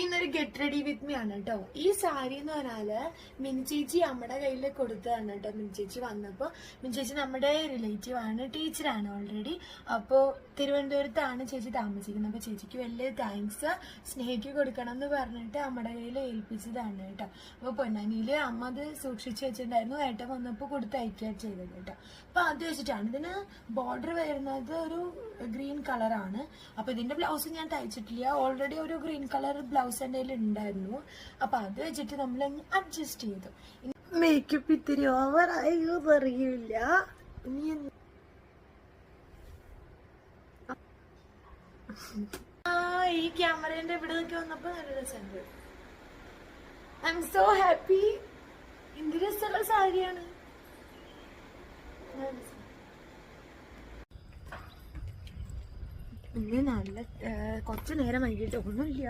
ഇന്നൊരു get ready with me ആണ് കേട്ടോ. ഈ സാരി എന്ന് പറഞ്ഞാല് മിനി ചേച്ചി നമ്മുടെ കയ്യിൽ കൊടുത്തതാണ് കേട്ടോ. മിനി ചേച്ചി വന്നപ്പോൾ മിനി ചേച്ചി നമ്മുടെ റിലേറ്റീവ് ആണ്, ടീച്ചറാണ് ഓൾറെഡി. അപ്പോൾ തിരുവനന്തപുരത്താണ് ചേച്ചി താമസിക്കുന്നത്. അപ്പോൾ ചേച്ചിക്ക് വലിയ താങ്ക്സ് സ്നേഹിക്ക് കൊടുക്കണം എന്ന് പറഞ്ഞിട്ട് നമ്മുടെ കയ്യിൽ ഏൽപ്പിച്ചതാണ് കേട്ടോ. അപ്പോൾ പൊന്നാനിയിൽ അമ്മ അത് സൂക്ഷിച്ച് വെച്ചിട്ടുണ്ടായിരുന്നു. ഏട്ടൻ വന്നപ്പോൾ കൊടുത്തയക്കുക ചെയ്തത് കേട്ടോ. അപ്പോൾ അത് വെച്ചിട്ടാണ്. ഇതിന് ബോർഡർ വരുന്നത് ഒരു ഗ്രീൻ കളറാണ്. അപ്പോൾ ഇതിന്റെ ബ്ലൗസ് ഞാൻ തയ്ച്ചിട്ടില്ല. ഓൾറെഡി ഒരു ഗ്രീൻ കളർ ബ്ലൗസ് എൻ്റെ കയ്യിൽ ഉണ്ടായിരുന്നു. അപ്പൊ അത് വെച്ചിട്ട് നമ്മൾ അഡ്ജസ്റ്റ് ചെയ്തു. മേക്കപ്പ് ഇത്തിരി ഓവറായോ അറിയില്ല. ഈ ക്യാമറേന്റെ ഇവിടെ നിൽക്കി വന്നപ്പോ നല്ല രസമുണ്ട്. I M so happy. എന്ത് രസമുള്ള സാരിയാണ്. പിന്നെ നല്ല കുറച്ചു നേരം വൈകിട്ട് ഒന്നുമില്ല.